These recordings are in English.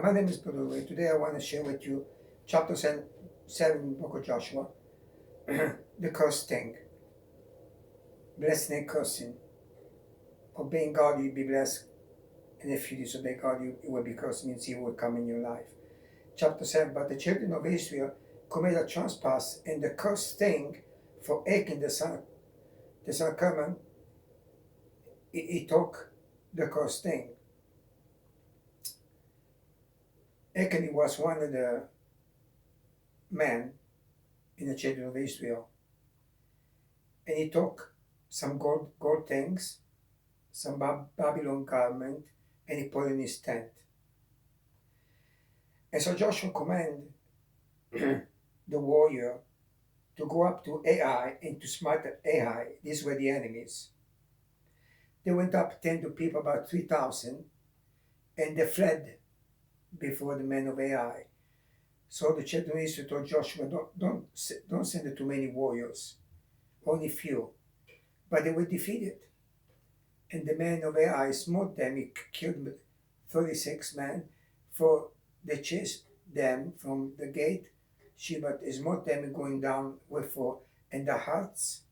My name is Brother Ray. Today I want to share with you chapter 7 in the book of Joshua, the curse thing. Blessing and cursing. Obeying God, you'll be blessed. And if you disobey God, you will be cursed, means evil will come in your life. Chapter 7, but the children of Israel committed a trespass, and the cursed thing for Achan, the son of Carmel, he took the cursed thing. Achan was one of the men in the children of Israel. And he took some gold things, some Babylon garment, and he put in his tent. And so Joshua commanded the warrior to go up to Ai and to smite Ai. These were the enemies. They went up 10 to people, about 3,000, and they fled before the men of Ai. So the children of Israel told Joshua, don't send too many warriors, only few. But they were defeated. And the men of Ai smote them. He killed 36 men, for they chased them from the gate. Sheba smote them going down with four, and the hearts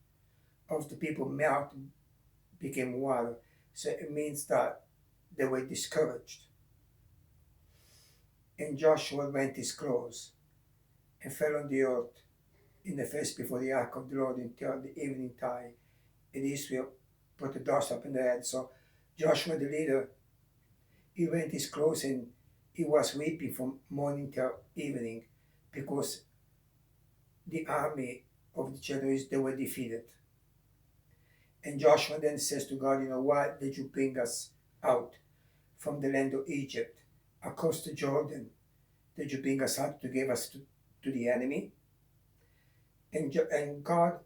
of the people melted, became water. So it means that they were discouraged. And Joshua rent his clothes and fell on the earth in the face before the ark of the Lord until the evening tide. And Israel put the dust up in their head. So Joshua the leader, he rent his clothes and he was weeping from morning till evening because the army of the children of Israel, they were defeated. And Joshua then says to God, why did you bring us out from the land of Egypt across the Jordan? Did you bring us out to give us to the enemy? And God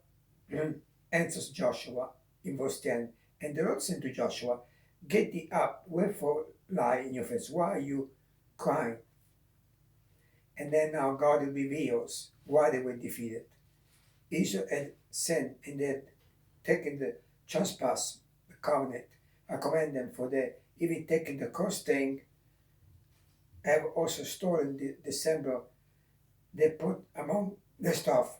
answers Joshua in verse 10. And the Lord said to Joshua, get thee up, wherefore lie in your face? Why are you crying? And then now God reveals why they were defeated. Israel had sinned and they had taken the trespass, the covenant. I command them, for they even taken the cursed thing, have also stolen the December. They put among the stuff.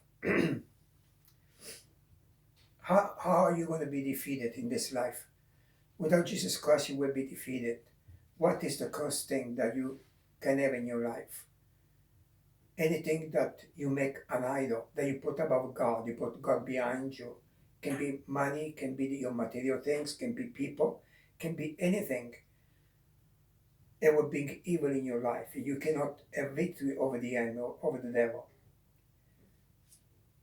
How are you going to be defeated in this life? Without Jesus Christ, you will be defeated. What is the cursed thing that you can have in your life? Anything that you make an idol, that you put above God, you put God behind you. Can be money, can be your material things, can be people, can be anything. It will bring evil in your life. You cannot have victory over the enemy, over the devil.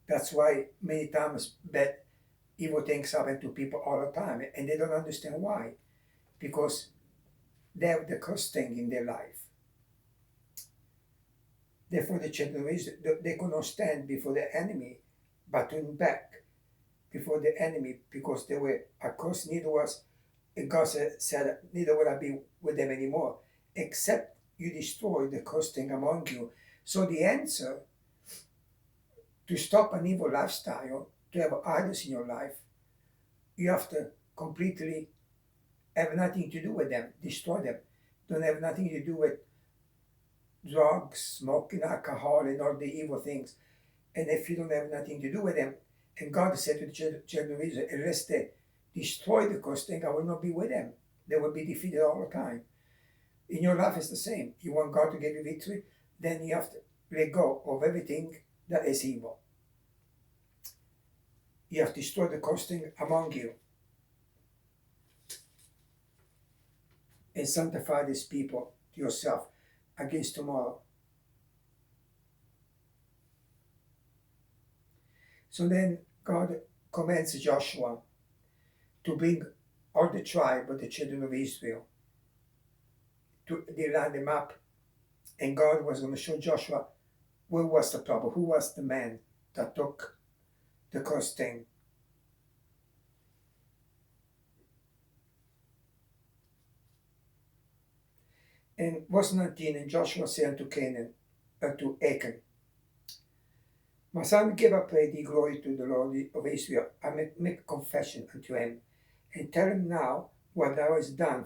That's why many times bad, evil things happen to people all the time, and they don't understand why. Because they have the cursed thing in their life. Therefore, the children of Israel, they could not stand before the enemy, but turn back before the enemy, because they were accursed. Neither was, and God said, neither will I be with them anymore, except you destroy the cursed thing among you. So the answer to stop an evil lifestyle, to have idols in your life, you have to completely have nothing to do with them, destroy them. Don't have nothing to do with drugs, smoking, alcohol, and all the evil things. And if you don't have nothing to do with them, and God said to the children of Israel, unless they destroy the cursed thing, I will not be with them. They will be defeated all the time. In your life, it's the same. You want God to give you victory, then you have to let go of everything that is evil. You have to destroy the cursed thing among you and sanctify these people to yourself against tomorrow. So then God commands Joshua to bring all the tribe of the children of Israel. They line them up, and God was going to show Joshua where was the trouble, who was the man that took the cursed thing. In verse 19, and Joshua said unto Achan, my son, give up thee glory to the Lord of Israel. I make confession unto him, and tell him now what thou hast done.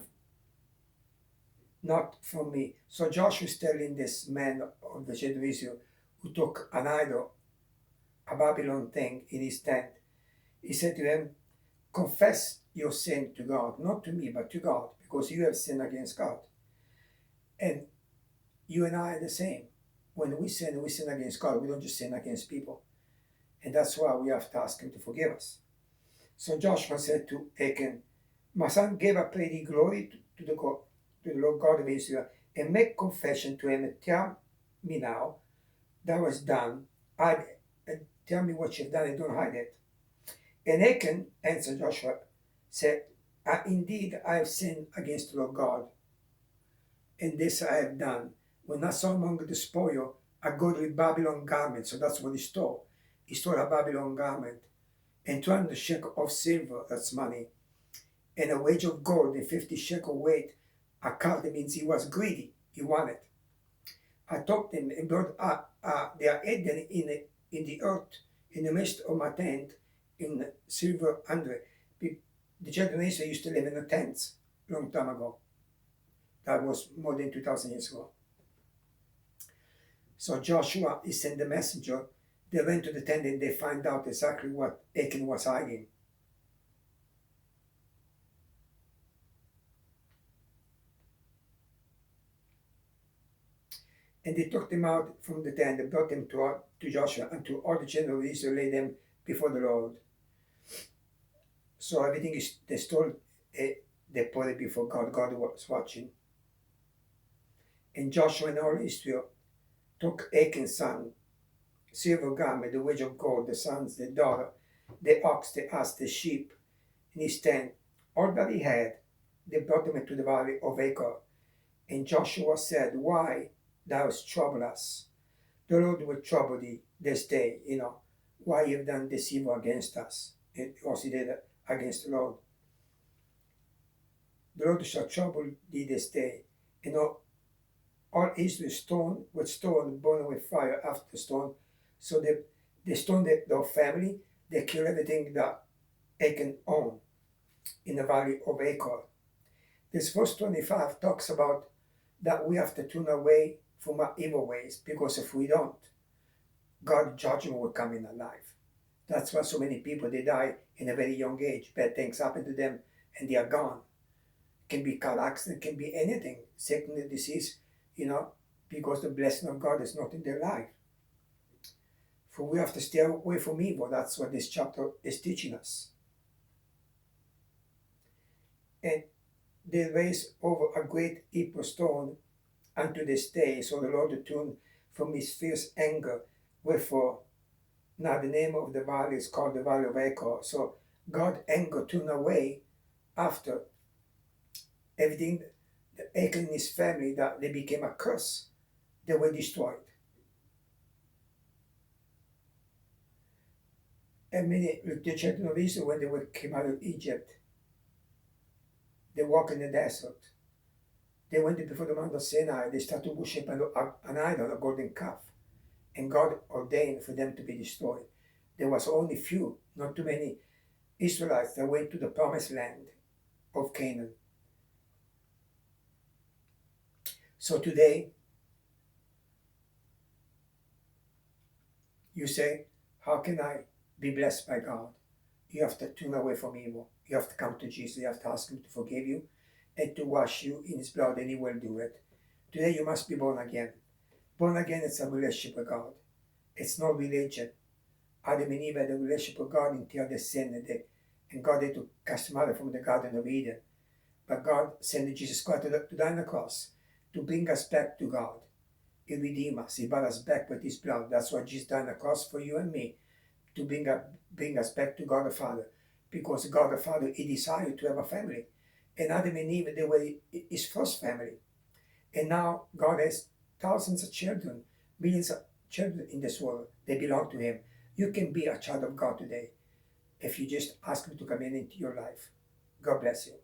not from me. So Joshua is telling this man of the children of Israel who took an idol, a Babylon thing in his tent. He said to him, confess your sin to God, not to me, but to God, because you have sinned against God. And you and I are the same. When we sin against God. We don't just sin against people. And that's why we have to ask him to forgive us. So Joshua said to Achan, my son, give up the glory to the Lord God of Israel, and make confession to him, and tell me now that was done. And tell me what you've done, and don't hide it. And Achan answered Joshua, said, indeed I have sinned against the Lord God, and this I have done. When I saw among the spoil a goodly Babylon garment, so that's what he stole. He stole a Babylon garment, and 200 shekel of silver, that's money, and a wage of gold, and 50 shekel weight. A cart means he was greedy, he wanted. I took them and brought they are hidden in the earth, in the midst of my tent, in silver under. The children of Israel used to live in the tents long time ago. That was more than 2,000 years ago. So Joshua, he sent the messenger. They went to the tent and they find out exactly what Achan was hiding. And they took them out from the tent and brought them to Joshua and to all the children of Israel, laid them before the Lord. So everything is, they stole, they put it before God. God was watching. And Joshua and all Israel took Achan's son, silver garment, the wage of gold, the sons, the daughter, the ox, the ass, the sheep, in his tent, all that he had. They brought them into the valley of Achor. And Joshua said, why thou hast troubled us? The Lord will trouble thee this day, why you have done this evil against us. It also did against the Lord. The Lord shall trouble thee this day. All Israel stoned with stone, burned with fire after the stone. So they stoned their family. They killed everything that Achan owned in the valley of Achor. This verse 25 talks about that we have to turn away from our evil ways, because if we don't, God's judgment will come in our life. That's why so many people, they die in a very young age. Bad things happen to them and they are gone. It can be car accident, can be anything, sickness, disease, because the blessing of God is not in their life. For we have to stay away from evil. That's what this chapter is teaching us. And they raised over a great heap of stone unto this day. So the Lord returned from his fierce anger. Wherefore, now the name of the valley is called the Valley of Achor. So God's anger turned away after everything, Achan and his family, that they became a curse. They were destroyed. And many, the children of Israel, when they came out of Egypt, they walked in the desert. They went before the Mount of Sinai. They started to worship an idol, a golden calf. And God ordained for them to be destroyed. There was only few, not too many Israelites that went to the promised land of Canaan. So today, you say, how can I be blessed by God? You have to turn away from evil. You have to come to Jesus. You have to ask him to forgive you and to wash you in his blood, and he will do it. Today you must be born again. Born again, it's a relationship with God. It's not religion. Adam and Eve had a relationship with God until they sinned, and God had to cast them out from the Garden of Eden. But God sent Jesus Christ to die on the cross to bring us back to God. He redeemed us. He brought us back with his blood. That's why Jesus died on the cross for you and me, to bring us back to God the Father. Because God the Father, he desired to have a family. And Adam and Eve, they were his first family. And now God has thousands of children, millions of children in this world. They belong to him. You can be a child of God today if you just ask him to come into your life. God bless you.